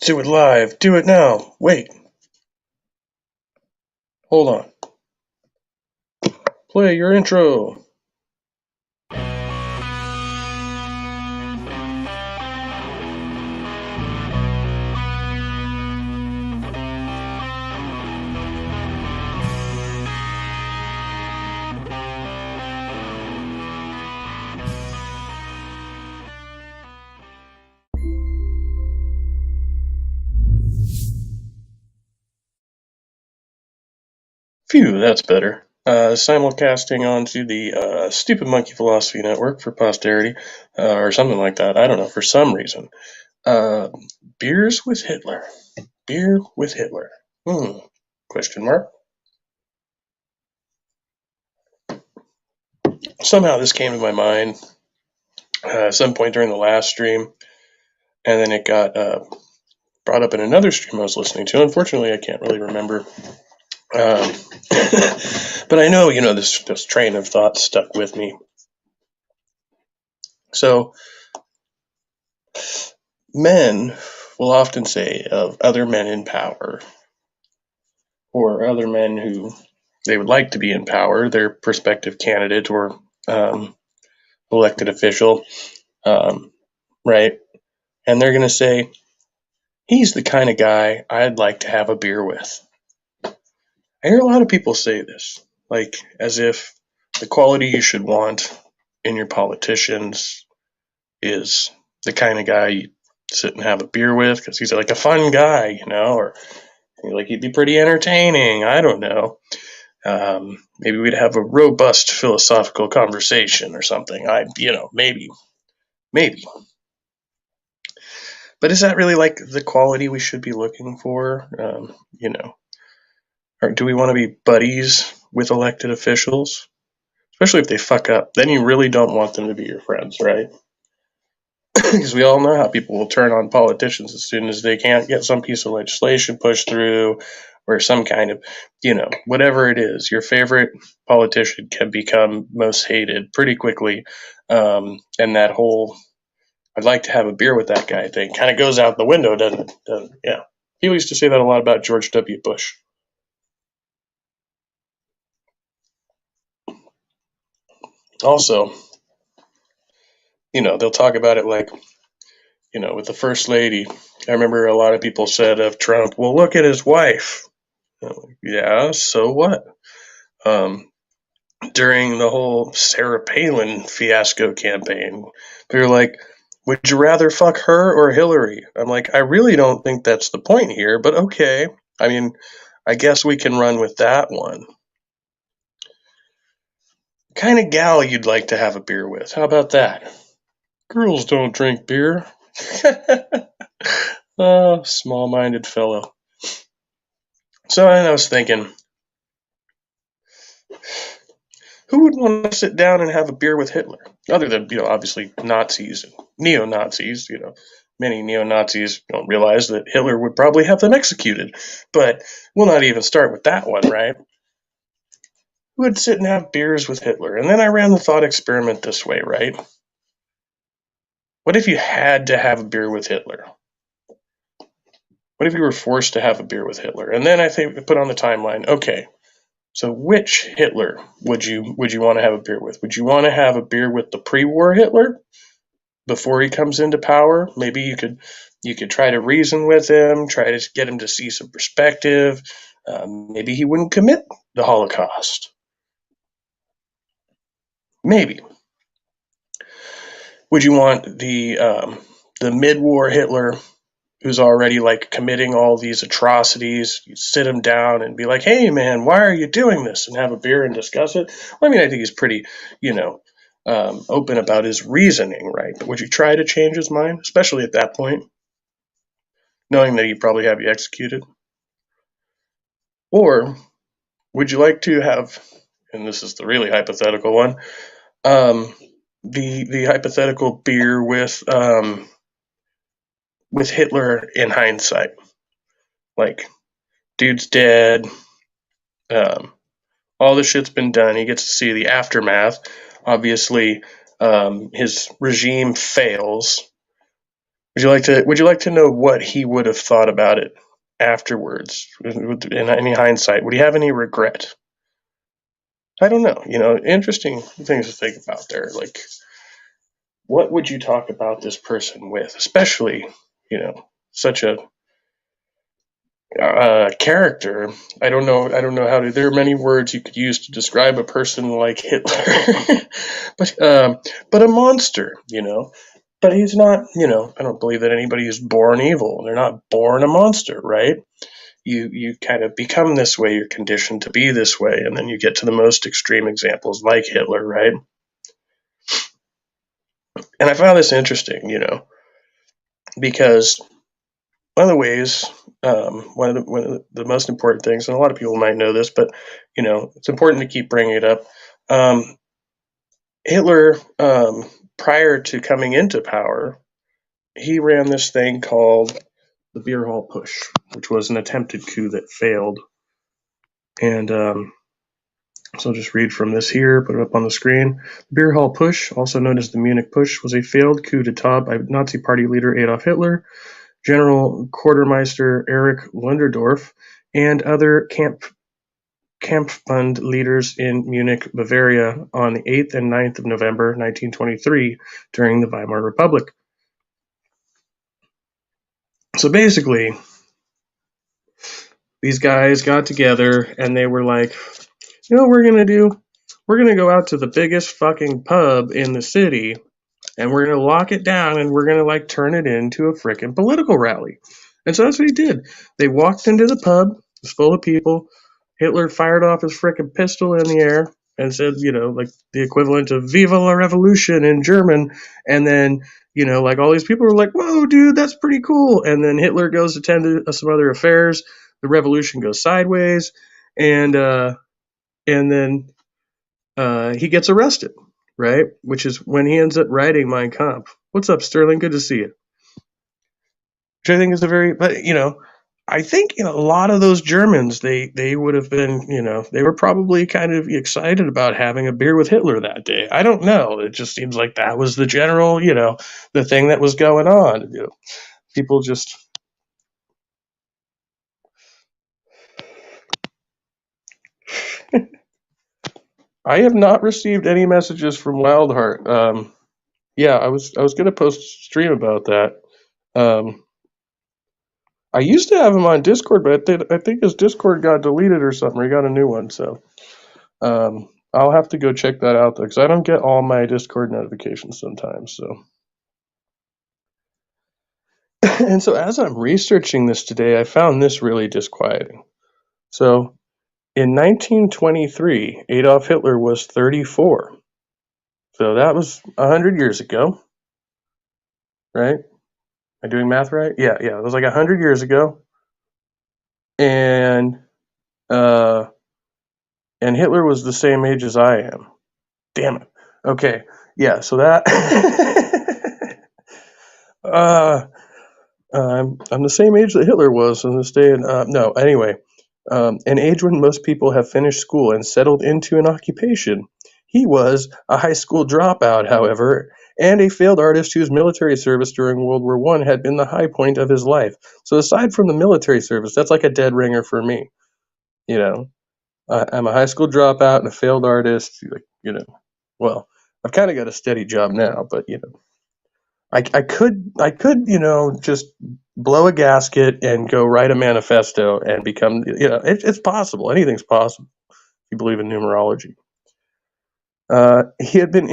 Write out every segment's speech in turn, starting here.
Do it live. Do it now. Wait. Hold on. Play your intro. Phew, that's better. Simulcasting onto the Stupid Monkey Philosophy Network for posterity, or something like that. I don't know, for some reason. Uh, Beers with Hitler. Beer with Hitler. Question mark. Somehow this came to my mind at some point during the last stream, and then it got brought up in another stream I was listening to. Unfortunately, I can't really remember. But I know, this train of thought stuck with me. So, men will often say of other men in power, or other men who they would like to be in power, their prospective candidate or elected official, right? And they're going to say, he's the kind of guy I'd like to have a beer with. I hear a lot of people say this, like as if the quality you should want in your politicians is the kind of guy you sit and have a beer with because he's like a fun guy, or like he'd be pretty entertaining. I don't know. Maybe we'd have a robust philosophical conversation or something. Maybe. But is that really like the quality we should be looking for? Or do we want to be buddies with elected officials? Especially if they fuck up. Then you really don't want them to be your friends, right? Because we all know how people will turn on politicians as soon as they can't get some piece of legislation pushed through or some kind of, whatever it is. Your favorite politician can become most hated pretty quickly. And that whole, I'd like to have a beer with that guy thing kind of goes out the window, doesn't it? Yeah. People used to say that a lot about George W. Bush. Also, they'll talk about it like, with the first lady. I remember a lot of people said of Trump, well, look at his wife. Yeah, so what? During the whole Sarah Palin fiasco campaign, they were like, would you rather fuck her or Hillary? I'm like, I really don't think that's the point here, but okay. I mean, I guess we can run with that one. Kind of gal you'd like to have a beer with. How about that? Girls don't drink beer. Oh, small-minded fellow. So I was thinking, who would want to sit down and have a beer with Hitler? Other than, obviously Nazis and neo-Nazis, many neo-Nazis don't realize that Hitler would probably have them executed. But we'll not even start with that one, right? Who would sit and have beers with Hitler? And then I ran the thought experiment this way, right? What if you had to have a beer with Hitler? What if you were forced to have a beer with Hitler? And then I think we put on the timeline, okay, so which Hitler would you want to have a beer with? Would you want to have a beer with the pre-war Hitler before he comes into power? Maybe you could try to reason with him, try to get him to see some perspective. Maybe he wouldn't commit the Holocaust. Maybe. Would you want the mid-war Hitler who's already like committing all these atrocities? You sit him down and be like, hey man, why are you doing this? And have a beer and discuss it. Well, I mean, I think he's pretty, open about his reasoning, right? But would you try to change his mind, especially at that point, knowing that he'd probably have you executed? Or would you like to have, and this is the really hypothetical one, the hypothetical beer with Hitler in hindsight? Like, dude's dead. All the shit's been done. He gets to see the aftermath. Obviously, his regime fails. Would you like to know what he would have thought about it afterwards? In any hindsight, would he have any regret? I don't know. Interesting things to think about there. Like, what would you talk about this person with, especially such a character. I don't know how to. There are many words you could use to describe a person like Hitler, but a monster. But he's not. I don't believe that anybody is born evil. They're not born a monster, right? You kind of become this way. You're conditioned to be this way, and then you get to the most extreme examples, like Hitler, right? And I found this interesting, because one of the ways, one of the most important things, and a lot of people might know this, but it's important to keep bringing it up. Um, Hitler, prior to coming into power, he ran this thing called the Beer Hall Push, which was an attempted coup that failed. And so I'll just read from this here, put it up on the screen. The Beer Hall Push, also known as the Munich Push, was a failed coup d'etat by Nazi Party leader Adolf Hitler, General Quartermeister Erich Ludendorff, and other Kampfbund leaders in Munich, Bavaria on the 8th and 9th of November 1923 during the Weimar Republic. So basically, these guys got together and they were like, what we're going to do? We're going to go out to the biggest fucking pub in the city and we're going to lock it down and we're going to turn it into a frickin' political rally. And so that's what he did. They walked into the pub, it was full of people. Hitler fired off his frickin' pistol in the air and said, like the equivalent of Viva la Revolution in German. And then, all these people were like, whoa, dude, that's pretty cool. And then Hitler goes to tend to some other affairs. The revolution goes sideways. And then he gets arrested, right? Which is when he ends up writing Mein Kampf. What's up, Sterling? Good to see you. Which I think is I think a lot of those Germans, they would have been, they were probably kind of excited about having a beer with Hitler that day. I don't know. It just seems like that was the general, the thing that was going on. People just. I have not received any messages from Wildheart. Yeah, I was going to post a stream about that. I used to have him on Discord, but I think his Discord got deleted or something. Or he got a new one, so I'll have to go check that out though, because I don't get all my Discord notifications sometimes. So, and so as I'm researching this today, I found this really disquieting. So, in 1923, Adolf Hitler was 34. So that was 100 years ago, right? Am I doing math right? Yeah, it was like 100 years ago, and Hitler was the same age as I am. Damn it. Okay, yeah. So that I'm the same age that Hitler was on this day. And no, anyway, an age when most people have finished school and settled into an occupation. He was a high school dropout, however, and a failed artist whose military service during World War I had been the high point of his life. So aside from the military service, that's like a dead ringer for me. I'm a high school dropout and a failed artist. Well, I've kind of got a steady job now, but I could just blow a gasket and go write a manifesto and become it's possible. Anything's possible if you believe in numerology. He had been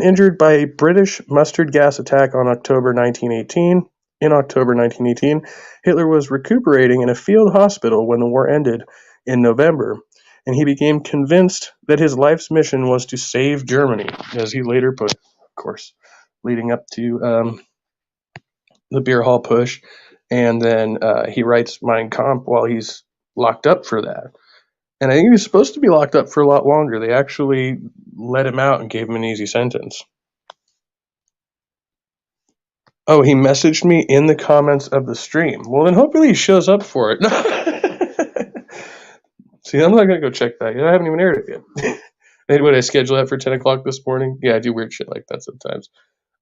injured by a British mustard gas attack on October 1918. In October 1918, Hitler was recuperating in a field hospital when the war ended in November, and he became convinced that his life's mission was to save Germany, as he later put, of course, leading up to the Beer Hall Push, and then he writes Mein Kampf while he's locked up for that. And I think he was supposed to be locked up for a lot longer. They actually let him out and gave him an easy sentence. Oh, he messaged me in the comments of the stream. Well, then hopefully he shows up for it. See, I'm not going to go check that yet. I haven't even aired it yet. And would I schedule that for 10 o'clock this morning? Yeah, I do weird shit like that sometimes.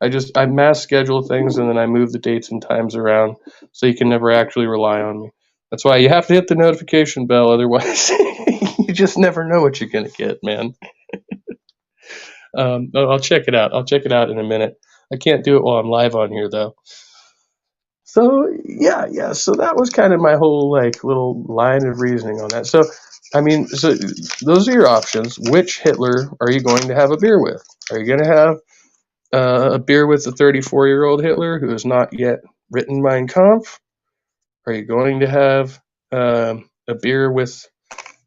I mass schedule things and then I move the dates and times around so you can never actually rely on me. That's why you have to hit the notification bell, otherwise you just never know what you're gonna get, man. I'll check it out. I'll check it out in a minute. I can't do it while I'm live on here though. So yeah. So that was kind of my whole like little line of reasoning on that. So I mean, so those are your options. Which Hitler are you going to have a beer with? Are you going to have a beer with the 34-year-old Hitler who has not yet written Mein Kampf? Are you going to have a beer with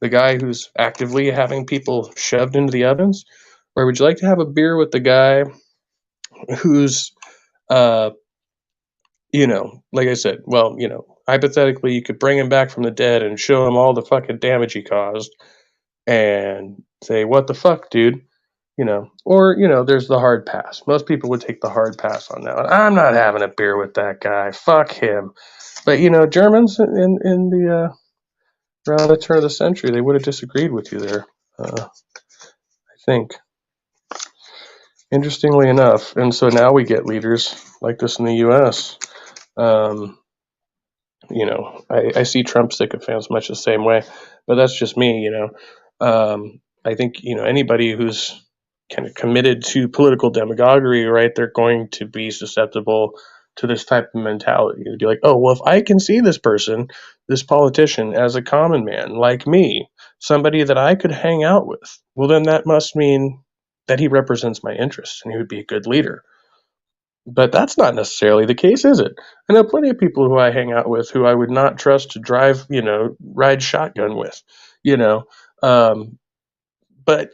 the guy who's actively having people shoved into the ovens? Or would you like to have a beer with the guy who's, uh, like I said, well, hypothetically, you could bring him back from the dead and show him all the fucking damage he caused and say, what the fuck, dude? Or, there's the hard pass. Most people would take the hard pass on that one. I'm not having a beer with that guy. Fuck him. But, Germans in the, around the turn of the century, they would have disagreed with you there, I think. Interestingly enough. And so now we get leaders like this in the U.S. I see Trump sycophants much the same way, but that's just me, I think, anybody who's kind of committed to political demagoguery, right, they're going to be susceptible to this type of mentality. To be like, oh, well, if I can see this person, this politician, as a common man like me, somebody that I could hang out with, well, then that must mean that he represents my interests and he would be a good leader. But that's not necessarily the case, is it? I know plenty of people who I hang out with who I would not trust to drive, ride shotgun with, you know. But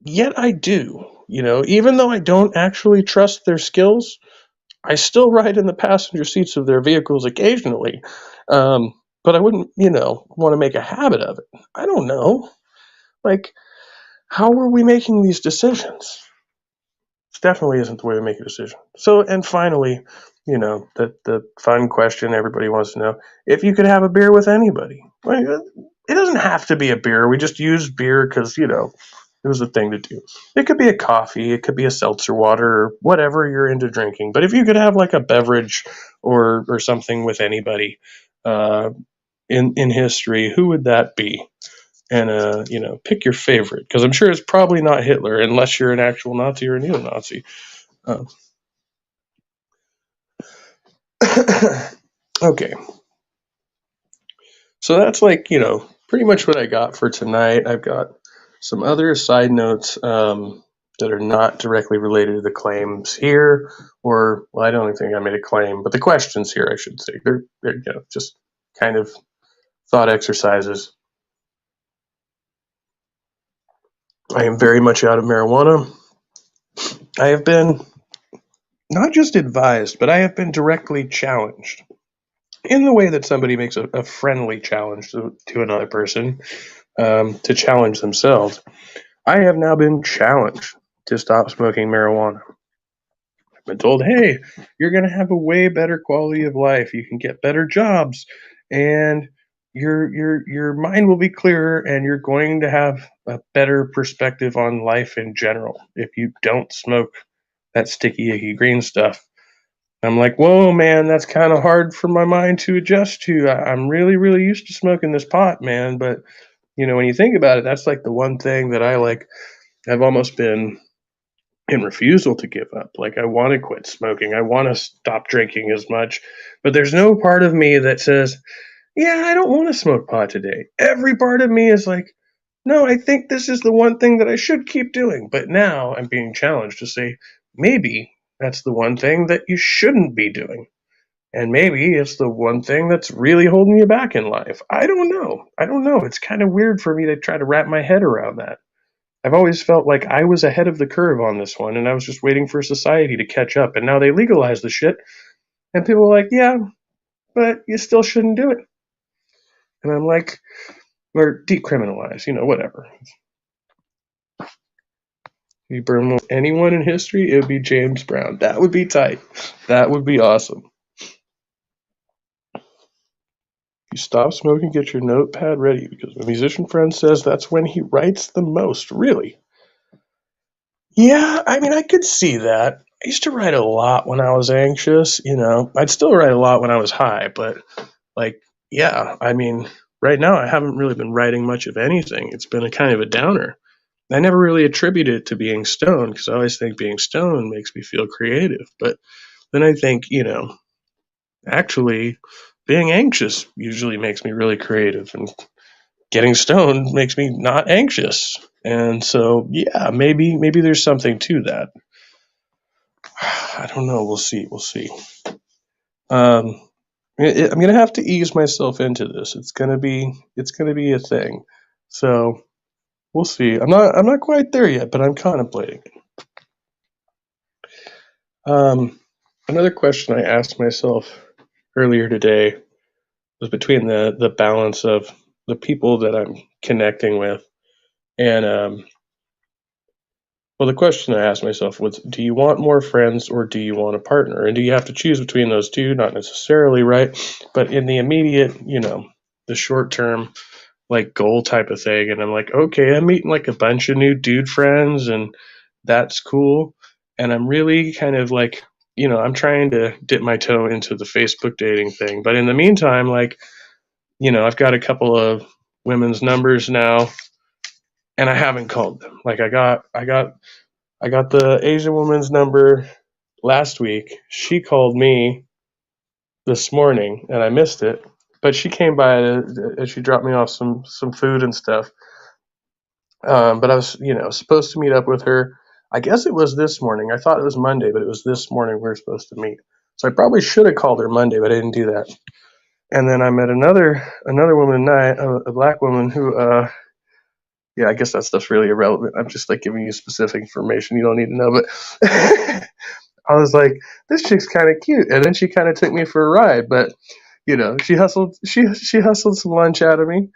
yet I do, even though I don't actually trust their skills, I still ride in the passenger seats of their vehicles occasionally. But I wouldn't, want to make a habit of it. I don't know. Like, how are we making these decisions? This definitely isn't the way to make a decision. So, and finally, the fun question everybody wants to know: if you could have a beer with anybody, it doesn't have to be a beer. We just use beer because it was a thing to do. It could be a coffee, it could be a seltzer water, or whatever you're into drinking. But if you could have like a beverage or something with anybody in history, who would that be? And pick your favorite, because I'm sure it's probably not Hitler unless you're an actual Nazi or a neo-Nazi. Okay, so that's like pretty much what I got for tonight. I've got some other side notes that are not directly related to the claims here, or well, I don't think I made a claim, but the questions here, I should say, they're just kind of thought exercises. I am very much out of marijuana. I have been not just advised, but I have been directly challenged in the way that somebody makes a friendly challenge to another person to challenge themselves. I have now been challenged to stop smoking marijuana. I've been told, hey, you're going to have a way better quality of life. You can get better jobs and your mind will be clearer and you're going to have a better perspective on life in general if you don't smoke that sticky icky green stuff. I'm like, whoa, man, that's kind of hard for my mind to adjust to. I'm really, really used to smoking this pot, man. But, when you think about it, that's like the one thing that I like, I've almost been in refusal to give up. Like, I want to quit smoking. I want to stop drinking as much. But there's no part of me that says, yeah, I don't want to smoke pot today. Every part of me is like, no, I think this is the one thing that I should keep doing. But now I'm being challenged to say, maybe that's the one thing that you shouldn't be doing. And maybe it's the one thing that's really holding you back in life. I don't know. It's kind of weird for me to try to wrap my head around that. I've always felt like I was ahead of the curve on this one, and I was just waiting for society to catch up. And now they legalize the shit, and people are like, yeah, but you still shouldn't do it. And I'm like, or decriminalize, whatever. You burn anyone in history, it would be James Brown. That would be tight. That would be awesome. You stop smoking, get your notepad ready, because my musician friend says that's when he writes the most. Really? Yeah, I mean, I could see that. used to write a lot when I was anxious. I'd still write a lot when I was high, but like, yeah, I mean, right now I haven't really been writing much of anything. It's been a kind of a downer. I never really attribute it to being stoned because I always think being stoned makes me feel creative. But then I think, actually being anxious usually makes me really creative, and getting stoned makes me not anxious. And so, yeah, maybe there's something to that. I don't know. We'll see. We'll see. Um, I'm gonna have to ease myself into this. It's gonna be a thing. So we'll see. I'm not quite there yet, but I'm contemplating. Another question I asked myself earlier today was between the balance of the people that I'm connecting with, and well, the question I asked myself was, do you want more friends or do you want a partner? And do you have to choose between those two? Not necessarily, right? But in the immediate, the short term, like goal type of thing. And I'm like, okay, I'm meeting like a bunch of new dude friends, and that's cool. And I'm really kind of like, I'm trying to dip my toe into the Facebook dating thing. But in the meantime, like, I've got a couple of women's numbers now, and I haven't called them. Like I got the Asian woman's number last week. She called me this morning, and I missed it. But she came by and she dropped me off some food and stuff. But I was, supposed to meet up with her. I guess it was this morning. I thought it was Monday, but it was this morning we were supposed to meet. So I probably should have called her Monday, but I didn't do that. And then I met another woman tonight, a black woman who, yeah, I guess that stuff's really irrelevant. I'm just like giving you specific information you don't need to know. But I was like, this chick's kind of cute, and then she kind of took me for a ride. But she hustled some lunch out of me,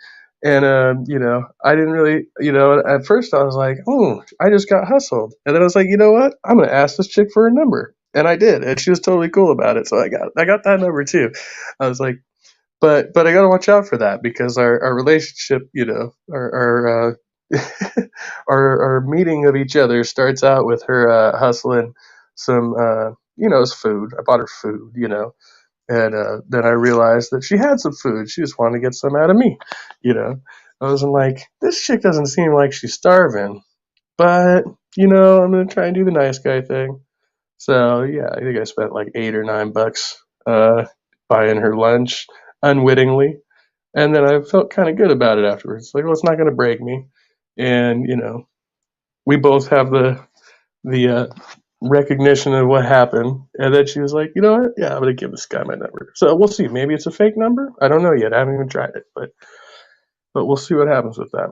and I didn't really, at first I was like, oh, I just got hustled, and then I was like, you know what, I'm gonna ask this chick for a number, and I did, and she was totally cool about it, so I got that number too. I was like, but I gotta watch out for that because our relationship, our our meeting of each other starts out with her hustling some food. I bought her food, and then I realized that she had some food. She just wanted to get some out of me, you know. I wasn't like, this chick doesn't seem like she's starving, but I'm gonna try and do the nice guy thing. So yeah, I think I spent like $8 or $9 buying her lunch unwittingly, and then I felt kind of good about it afterwards. Like, well, it's not gonna break me, and we both have the recognition of what happened, and then she was like, you know what? Yeah, I'm gonna give this guy my number. So we'll see. Maybe it's a fake number. I don't know yet. I haven't even tried it, but we'll see what happens with that.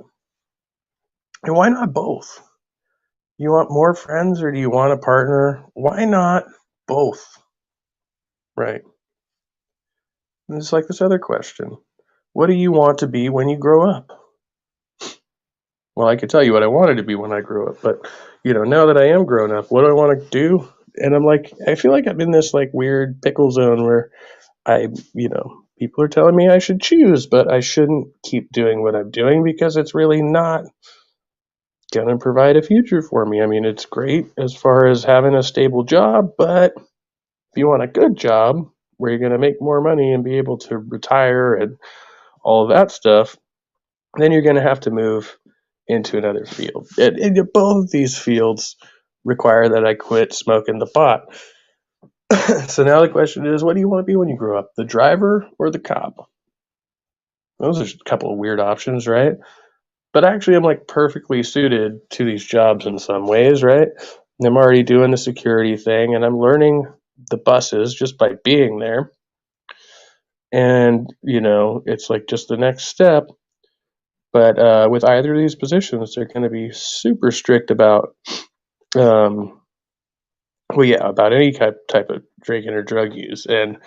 And why not both? You want more friends or do you want a partner? Why not both? Right. And it's like this other question. What do you want to be when you grow up? Well, I could tell you what I wanted to be when I grew up, but now that I am grown up, what do I want to do? And I'm like, I feel like I'm in this like weird pickle zone where people are telling me I should choose, but I shouldn't keep doing what I'm doing because it's really not going to provide a future for me. I mean, it's great as far as having a stable job, but if you want a good job where you're going to make more money and be able to retire and all of that stuff, then you're going to have to move into another field. And both of these fields require that I quit smoking the pot. So now the question is, what do you want to be when you grow up? The driver or the cop? Those are a couple of weird options, right? But actually, I'm like perfectly suited to these jobs in some ways, right? And I'm already doing the security thing and I'm learning the buses just by being there. And, it's like just the next step. But with either of these positions, they're going to be super strict about, um, well, yeah, about any type of drinking or drug use. And,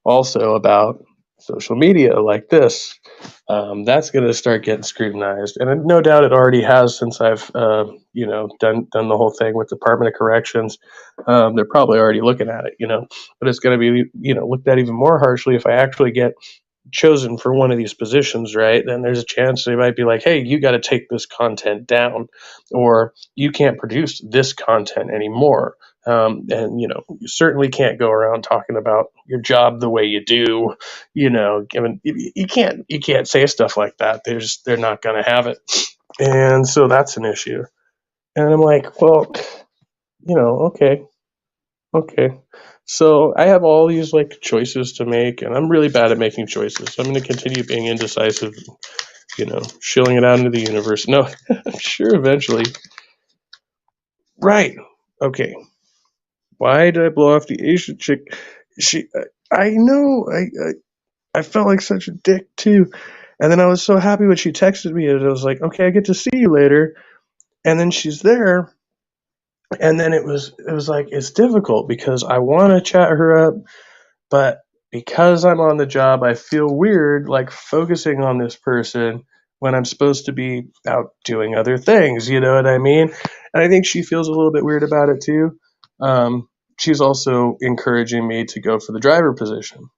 also about social media like this. That's going to start getting scrutinized, and no doubt it already has since I've done the whole thing with Department of Corrections. They're probably already looking at it, but it's going to be looked at even more harshly if I actually get chosen for one of these positions, right, then there's a chance they might be like, hey, you got to take this content down, or you can't produce this content anymore. And you certainly can't go around talking about your job the way you do. Given you can't say stuff like that. They're not going to have it, and so that's an issue. And I'm like, well, okay, okay. So I have all these like choices to make, and I'm really bad at making choices. So I'm going to continue being indecisive, shilling it out into the universe. No, I'm sure eventually. Right. Okay. Why did I blow off the Asian chick? She, I know, I felt like such a dick too. And then I was so happy when she texted me, and I was like, okay, I get to see you later. And then she's there, and then it was like it's difficult because I want to chat her up, but because I'm on the job, I feel weird like focusing on this person when I'm supposed to be out doing other things. You know what I mean? And I think she feels a little bit weird about it too. She's also encouraging me to go for the driver position.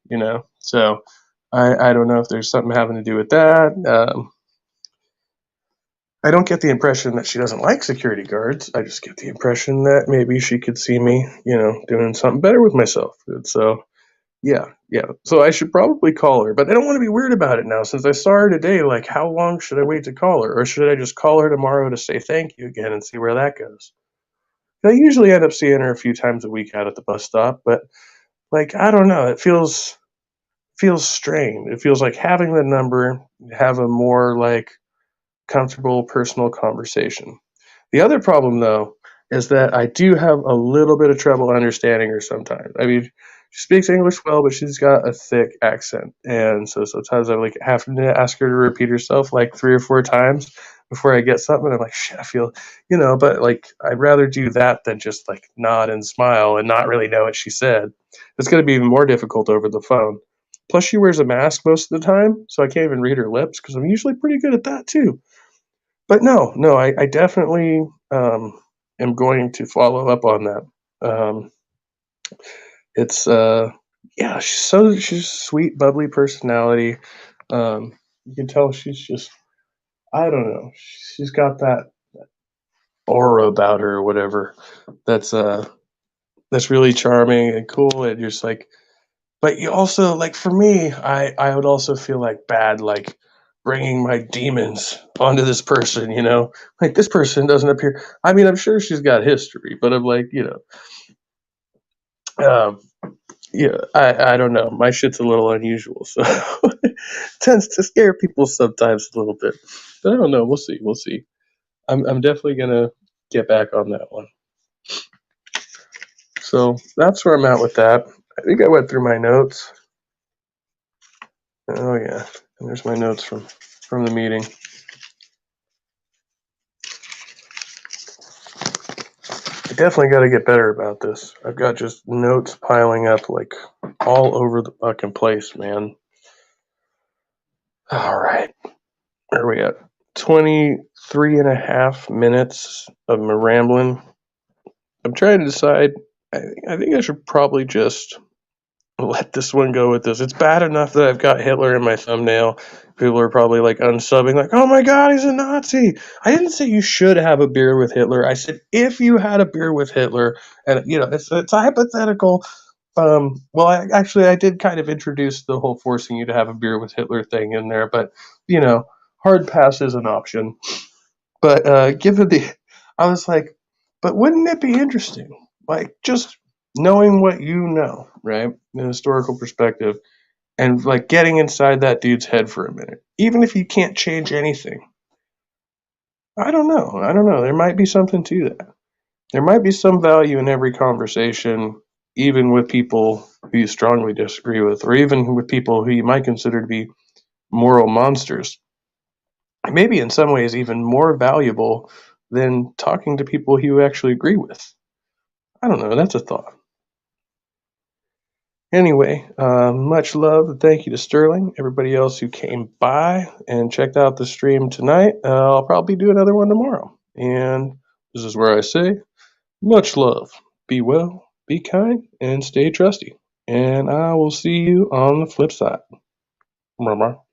So I don't know if there's something having to do with that. I don't get the impression that she doesn't like security guards. I just get the impression that maybe she could see me, doing something better with myself. And so, yeah, yeah. So I should probably call her, but I don't want to be weird about it now since I saw her today. Like, how long should I wait to call her? Or should I just call her tomorrow to say thank you again and see where that goes? I usually end up seeing her a few times a week out at the bus stop, but like, I don't know. It feels strained. It feels like having the number, have a more like comfortable personal conversation. The other problem, though, is that I do have a little bit of trouble understanding her sometimes. I mean, she speaks English well, but she's got a thick accent, and so sometimes I like having to ask her to repeat herself like 3 or 4 times before I get something. I'm like, shit, I feel, but like I'd rather do that than just like nod and smile and not really know what she said. It's going to be even more difficult over the phone. Plus, she wears a mask most of the time, so I can't even read her lips because I'm usually pretty good at that too. But no, no, I definitely am going to follow up on that. It's yeah, she's a sweet, bubbly personality. You can tell she's just I don't know, she's got that aura about her or whatever that's that's really charming and cool, and you're just like, but you also like for me, I would also feel like bad like bringing my demons onto this person, like this person doesn't appear. I mean, I'm sure she's got history, but I'm like, um, yeah, I don't know. My shit's a little unusual, so it tends to scare people sometimes a little bit. But I don't know. We'll see. We'll see. I'm definitely gonna get back on that one. So that's where I'm at with that. I think I went through my notes. Oh yeah, and there's my notes from the meeting. I definitely got to get better about this. I've got just notes piling up like all over the fucking place, man. All right. Where are we at? 23 and a half minutes of me rambling. I'm trying to decide. I think I should probably just let this one go with this. It's bad enough that I've got Hitler in my thumbnail. People are probably like unsubbing, like, oh my God, he's a Nazi. I didn't say you should have a beer with Hitler. I said if you had a beer with Hitler, and it's a hypothetical. Well, I did kind of introduce the whole forcing you to have a beer with Hitler thing in there, but hard pass is an option. But given I was like, but wouldn't it be interesting, like just knowing what you know, right, in a historical perspective, and like getting inside that dude's head for a minute, even if you can't change anything. I don't know. I don't know. There might be something to that. There might be some value in every conversation, even with people who you strongly disagree with, or even with people who you might consider to be moral monsters. Maybe in some ways even more valuable than talking to people who you actually agree with. I don't know. That's a thought. Anyway, much love and thank you to Sterling, everybody else who came by and checked out the stream tonight. I'll probably do another one tomorrow. And this is where I say, much love. Be well, be kind, and stay trusty. And I will see you on the flip side. Bye bye.